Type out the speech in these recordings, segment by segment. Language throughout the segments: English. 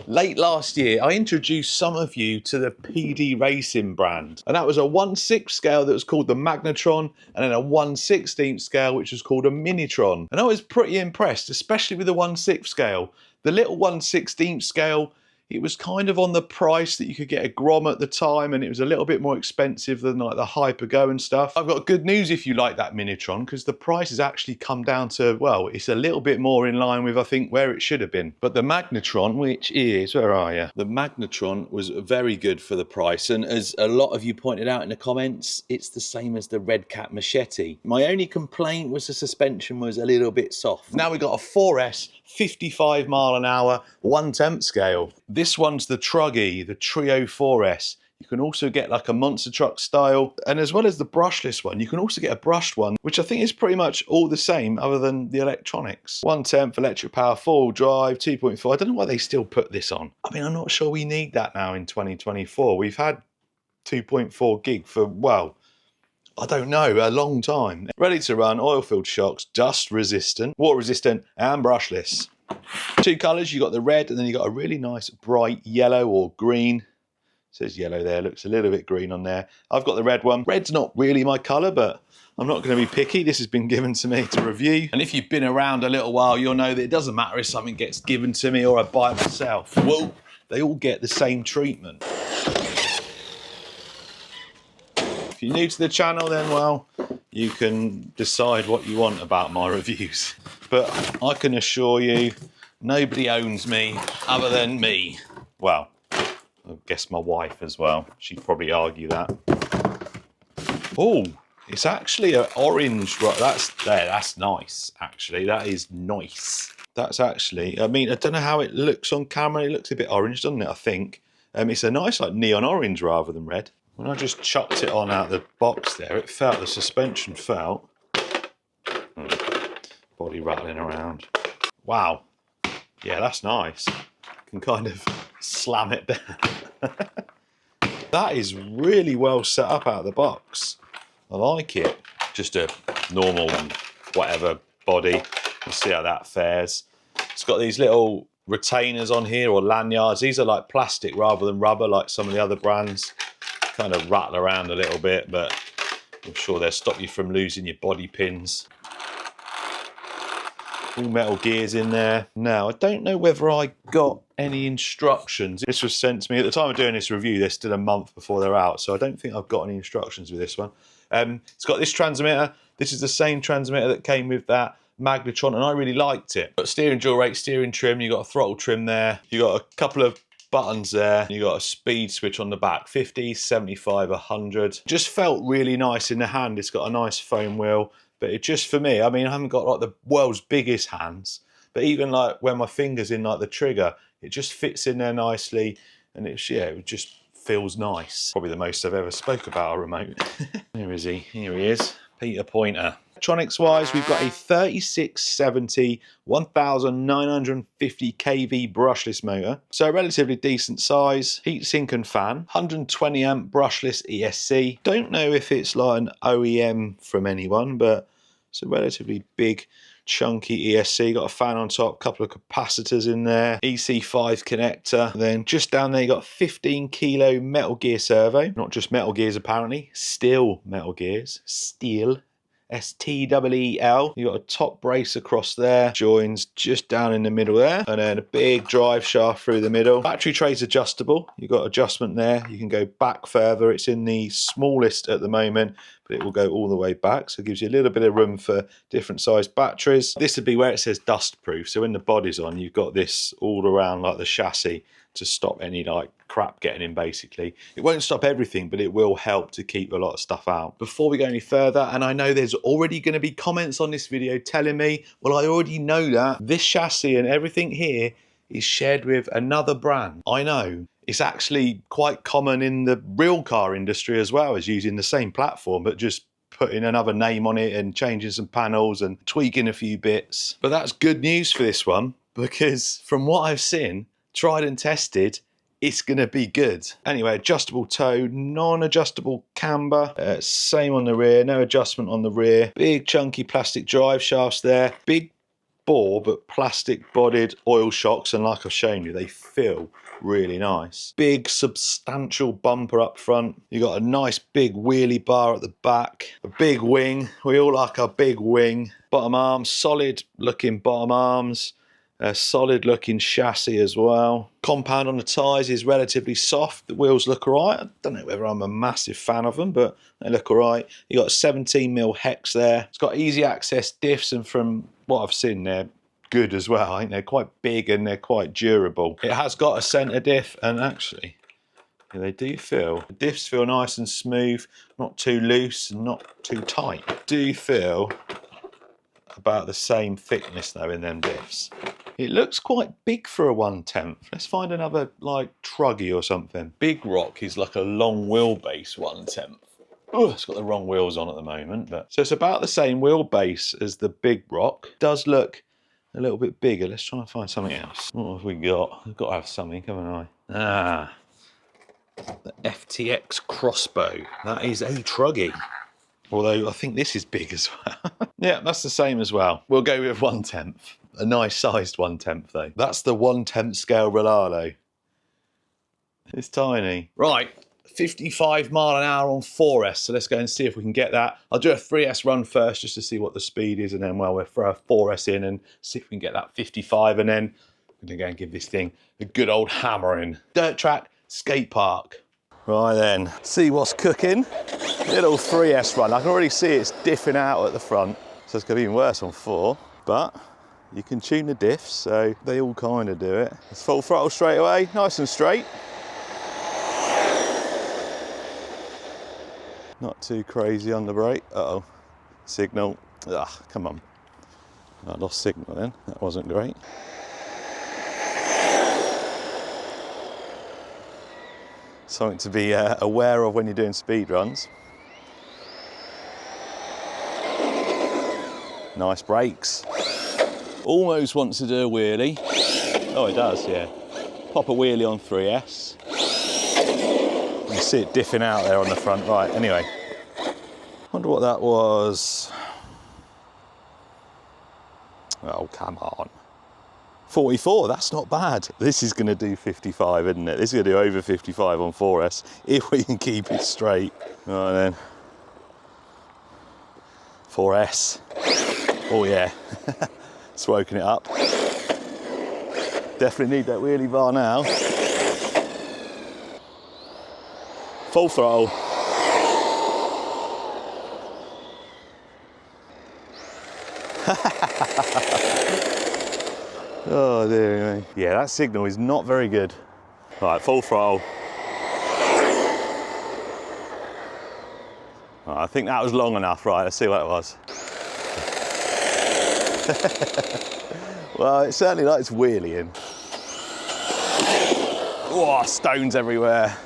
Late last year, I introduced some of you to the PD Racing brand, and that was a 1/6 scale that was called the Magnetron, and then a 1/16 scale which was called a Minitron. And I was pretty impressed, especially with the 1/6 scale. The little 1/16 scale, it was kind of on the price that you could get a Grom at the time, and it was a little bit more expensive than like the Hypergo and stuff. I've got good news if you like that Minitron, because the price has actually come down to, well, it's a little bit more in line with, I think, where it should have been. But the Magnetron, which is, where are you? The Magnetron was very good for the price, and as a lot of you pointed out in the comments, it's the same as the Red Cat Machete. My only complaint was the suspension was a little bit soft. Now we got a 4S 55 mile an hour 1/10 scale. This one's the Truggy, the Trio 4S. You can also get like a monster truck style, and as well as the brushless one, you can also get a brushed one, which I think is pretty much all the same other than the electronics. 1/10 electric power, 4-wheel drive, 2.4. I don't know why they still put this on. I mean, I'm not sure we need that now in 2024. We've had 2.4 gig for, well, I don't know, a long time. Ready to run, oil-filled shocks, dust resistant, water resistant, and brushless. Two colours, you got the red, and then you got a really nice bright yellow or green. It says yellow there, looks a little bit green on there. I've got the red one. Red's not really my colour, but I'm not going to be picky. This has been given to me to review. And if you've been around a little while, you'll know that it doesn't matter if something gets given to me or I buy it myself. Well, they all get the same treatment. If you're new to the channel, then, well, you can decide what you want about my reviews. But I can assure you, nobody owns me other than me. Well, I guess my wife as well. She'd probably argue that. Oh, it's actually an orange. Right, that's nice, actually. That is nice. That's actually, I mean, I don't know how it looks on camera. It looks a bit orange, doesn't it, I think? It's a nice, like, neon orange rather than red. When I just chucked it on out the box there, it felt, the suspension felt. Body rattling around. Wow. Yeah, that's nice. Can kind of slam it down. That is really well set up out of the box. I like it. Just a normal whatever body. We'll see how that fares. It's got these little retainers on here, or lanyards. These are like plastic rather than rubber, like some of the other brands. Kind of rattle around a little bit, but I'm sure they'll stop you from losing your body pins. All metal gears in there. Now, I don't know whether I got any instructions. This was sent to me at the time of doing this review. They're still a month before they're out, so I don't think I've got any instructions with this one. It's got this transmitter. This is the same transmitter that came with that Magnetron, and I really liked it. Got steering dual rate, steering trim. You got a throttle trim there. You got a couple of buttons there. You got a speed switch on the back, 50, 75, 100. Just felt really nice in the hand. It's got a nice foam wheel, but it just, for me, I mean, I haven't got like the world's biggest hands, but even like where my finger's in like the trigger, it just fits in there nicely, and it's, yeah, it just feels nice. Probably the most I've ever spoke about a remote. Here is he? Here he is, Peter Pointer. Electronics wise, we've got a 3670 1950 kV brushless motor, so a relatively decent size, heatsink and fan, 120 amp brushless ESC. Don't know if it's like an OEM from anyone, but it's a relatively big chunky ESC. Got a fan on top, couple of capacitors in there, EC5 connector. Then just down there you got 15 kilo Metal Gear servo, not just Metal Gears apparently, steel Metal Gears, steel. STEEL. You got a top brace across there, joins just down in the middle there, and then a big drive shaft through the middle. Battery tray's adjustable. You've got adjustment there. You can go back further. It's in the smallest at the moment, but it will go all the way back, so it gives you a little bit of room for different sized batteries. This would be where it says dust proof, so when the body's on, you've got this all around like the chassis to stop any like crap getting in, basically. It won't stop everything, but it will help to keep a lot of stuff out. Before we go any further, and I know there's already going to be comments on this video telling me, well, I already know that this chassis and everything here is shared with another brand. I know. It's actually quite common in the real car industry as well, as using the same platform, but just putting another name on it and changing some panels and tweaking a few bits. But that's good news for this one, because from what I've seen, tried and tested, it's going to be good. Anyway, adjustable toe, non-adjustable camber, same on the rear, no adjustment on the rear. Big chunky plastic drive shafts there, big bore, but plastic bodied oil shocks, and like I've shown you, they feel really nice. Big substantial bumper up front. You got a nice big wheelie bar at the back, a big wing. We all like our big wing. Bottom arms, solid looking bottom arms. A solid looking chassis as well. Compound on the tyres is relatively soft. The wheels look alright. I don't know whether I'm a massive fan of them, but they look alright. You got 17mm hex there. It's got easy access diffs, and from what I've seen, they're good as well. I think they're quite big and they're quite durable. It has got a centre diff, and actually, yeah, they do feel, the diffs feel nice and smooth, not too loose and not too tight. Do feel about the same thickness though in them diffs. It looks quite big for a 1/10. Let's find another like truggy or something. Big Rock is like a long wheelbase 1/10. Oh, it's got the wrong wheels on at the moment, but so it's about the same wheelbase as the Big Rock. Does look a little bit bigger. Let's try and find something else. What have we got? I've got to have something, haven't I? Ah, the FTX Crossbow. That is a truggy. Although I think this is big as well. Yeah, that's the same as well. We'll go with 1/10. A nice sized 1/10 though. That's the 1/10 scale Rolalo. It's tiny. Right, 55 mile an hour on 4S. So let's go and see if we can get that. I'll do a 3S run first just to see what the speed is, and then we'll throw a 4S in and see if we can get that 55, and then I'm gonna go and give this thing a good old hammering. Dirt track, skate park. Right then, see what's cooking. Little 3S run. I can already see it's diffing out at the front, so it's gonna be even worse on 4, but you can tune the diffs, so they all kind of do it. It's full throttle straight away, nice and straight. Not too crazy on the brake. Uh-oh, signal. Ah, come on. I lost signal then, that wasn't great. Something to be aware of when you're doing speed runs. Nice brakes. Almost wants to do a wheelie. Oh, it does, yeah. Pop a wheelie on 3S. You see it diffing out there on the front. Right, anyway. Wonder what that was. Oh, come on. 44, that's not bad. This is gonna do 55, isn't it? This is gonna do over 55 on 4S, if we can keep it straight. Right then. 4S. Oh yeah. It's woken it up. Definitely need that wheelie bar now. Full throttle. Oh dear me. Yeah, that signal is not very good. Right, full throttle. Right, I think that was long enough. Right, let's see what it was. Well, it certainly likes wheeling. Oh, stones everywhere.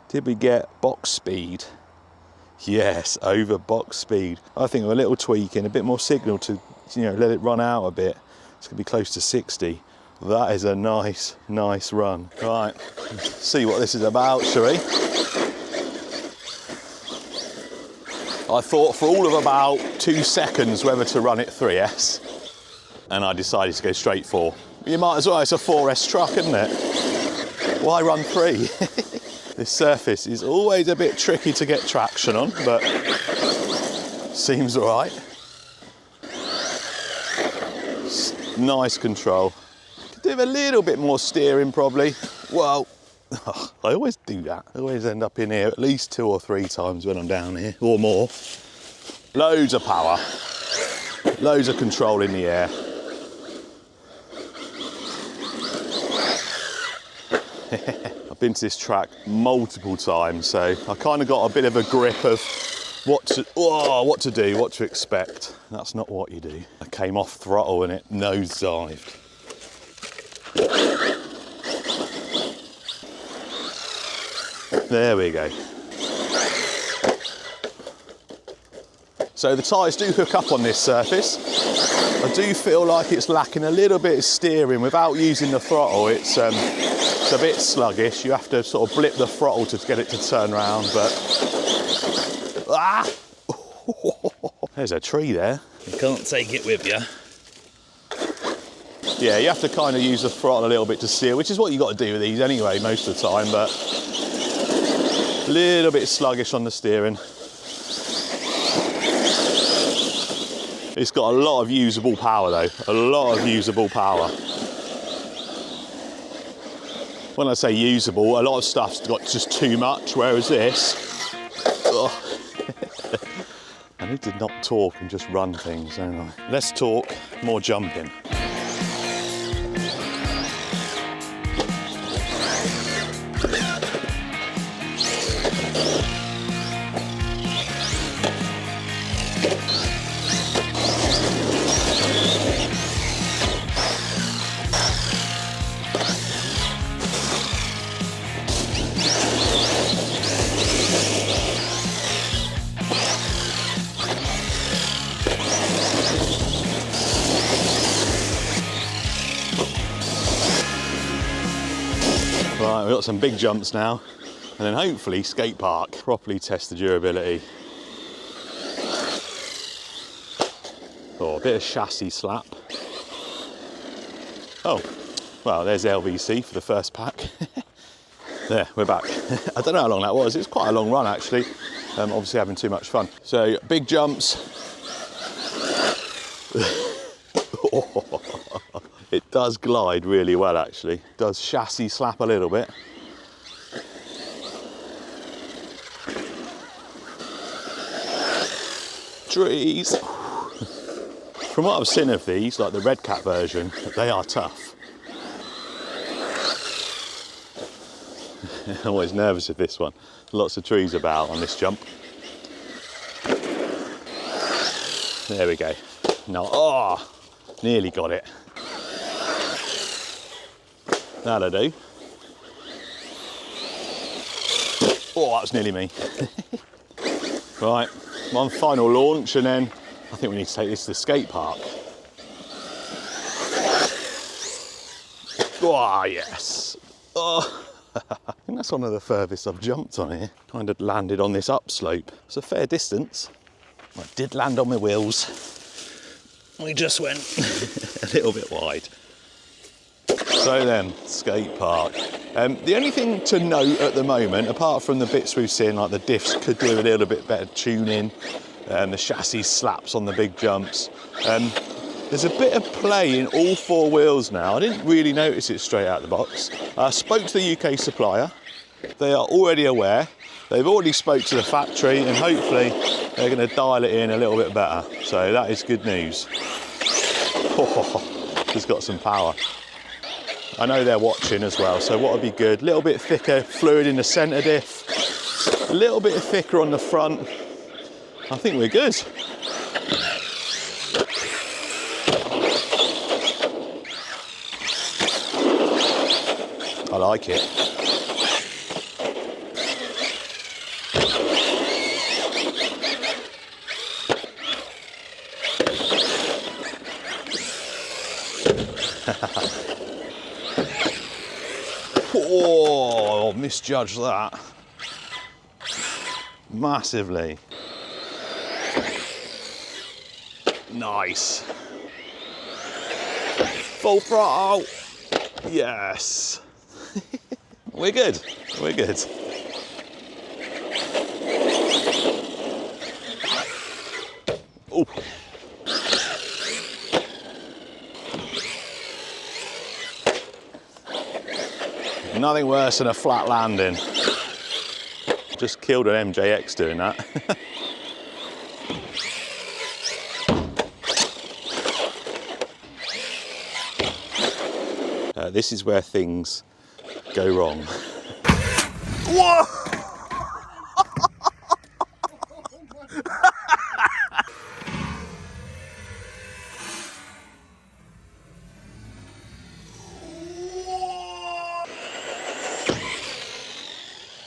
Did we get box speed? Yes, over box speed. I think with a little tweaking, a bit more signal to, you know, let it run out a bit. It's gonna be close to 60. That is a nice, nice run. Right, see what this is about, shall we? I thought for all of about 2 seconds whether to run it 3S, and I decided to go straight 4. You might as well, it's a 4S truck, isn't it? Why run 3? This surface is always a bit tricky to get traction on, but seems all right. Nice control. Could do a little bit more steering probably. Well, I always do that. I always end up in here at least 2 or 3 times when I'm down here, or more. Loads of power. Loads of control in the air. I've been to this track multiple times, so I kind of got a bit of a grip of what to do, what to expect. That's not what you do. I came off throttle and it nosedived. There we go. So the tyres do hook up on this surface. I do feel like it's lacking a little bit of steering. Without using the throttle, it's a bit sluggish. You have to sort of blip the throttle to get it to turn around, but... Ah! There's a tree there. You can't take it with you. Yeah, you have to kind of use the throttle a little bit to steer, which is what you got to do with these anyway most of the time, but a little bit sluggish on the steering. It's got a lot of usable power though, a lot of usable power. When I say usable, a lot of stuff's got just too much, whereas this, oh. I need to not talk and just run things, don't I? Less talk, more jumping. Right, we've got some big jumps now, and then hopefully skate park, properly test the durability. Oh, a bit of chassis slap. Oh, well, there's LVC for the first pack. There, we're back. I don't know how long that was. It's quite a long run actually. Obviously having too much fun. So big jumps. It does glide really well actually. Does chassis slap a little bit. Trees. From what I've seen of these, like the Red Cat version, they are tough. I'm always nervous with this one. Lots of trees about on this jump. There we go. Now, oh, nearly got it. That'll do. Oh, that was nearly me. Right, one final launch and then I think we need to take this to the skate park. Oh, yes. Oh. I think that's one of the furthest I've jumped on here. Kind of landed on this upslope. It's a fair distance. I did land on my wheels. We just went a little bit wide. So then, skate park. The only thing to note at the moment, apart from the bits we've seen, like the diffs could do a little bit better tuning, the chassis slaps on the big jumps. There's a bit of play in all four wheels now. I didn't really notice it straight out the box. I spoke to the UK supplier. They are already aware. They've already spoke to the factory and hopefully they're going to dial it in a little bit better. So that is good news. Oh, it's got some power. I know they're watching as well, so what would be good? A little bit thicker fluid in the centre diff, a little bit thicker on the front. I think we're good. I like it. Oh, misjudged that. Massively. Nice. Full throttle. Yes. We're good. We're good. Oh. Nothing worse than a flat landing. Just killed an MJX doing that. This is where things go wrong. Whoa!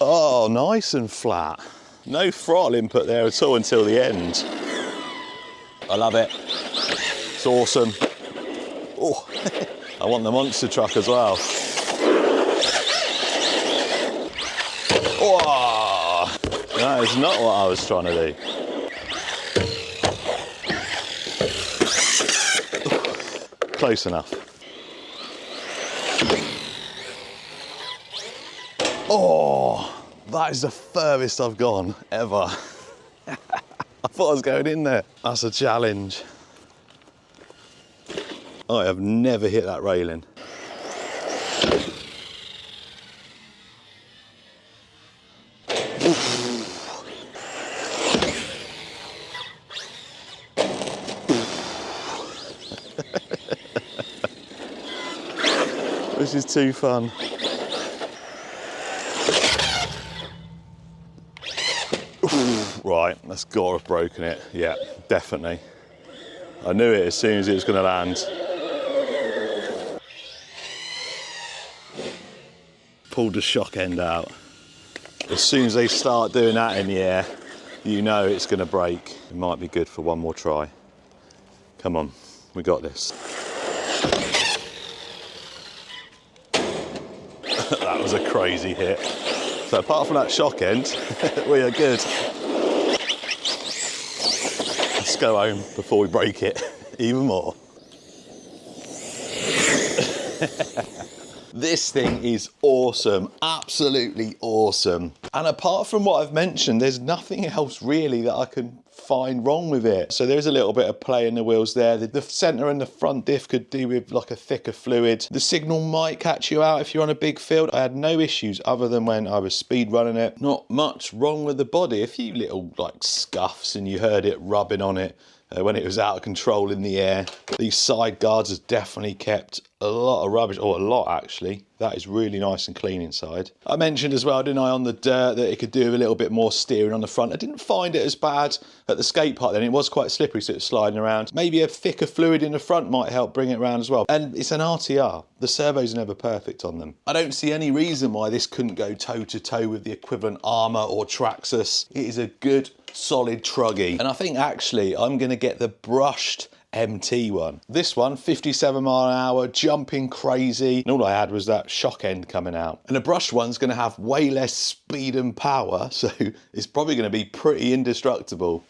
Oh, nice and flat. No throttle input there at all until the end. I love it. It's awesome. Oh, I want the monster truck as well. Oh, that is not what I was trying to do. Close enough. Oh, that is the furthest I've gone ever. I thought I was going in there. That's a challenge. I have never hit that railing. This is too fun. Right, that's got to have broken it. Yeah, definitely. I knew it as soon as it was going to land. Pulled the shock end out. As soon as they start doing that in the air, you know it's going to break. It might be good for one more try. Come on, we got this. That was a crazy hit. So apart from that shock end, we are good. Let's go home before we break it even more. This thing is awesome, absolutely awesome. And apart from what I've mentioned, there's nothing else really that I can find wrong with it. So there's a little bit of play in the wheels there. The centre and the front diff could do with like a thicker fluid. The signal might catch you out if you're on a big field. I had no issues other than when I was speed running it. Not much wrong with the body. A few little like scuffs and you heard it rubbing on it when it was out of control in the air. These side guards has definitely kept a lot of rubbish, or a lot actually. That is really nice and clean inside. I mentioned as well, didn't I, on the dirt that it could do with a little bit more steering on the front. I didn't find it as bad at the skate park then. It was quite slippery, so it was sliding around. Maybe a thicker fluid in the front might help bring it around as well. And it's an RTR. The servo's never perfect on them. I don't see any reason why this couldn't go toe-to-toe with the equivalent Armour or Traxxas. It is a good, solid truggy. And I think actually I'm going to get the brushed MT one. This one, 57 mile an hour, jumping crazy. And all I had was that shock end coming out. And the brushed one's going to have way less speed and power, so it's probably going to be pretty indestructible.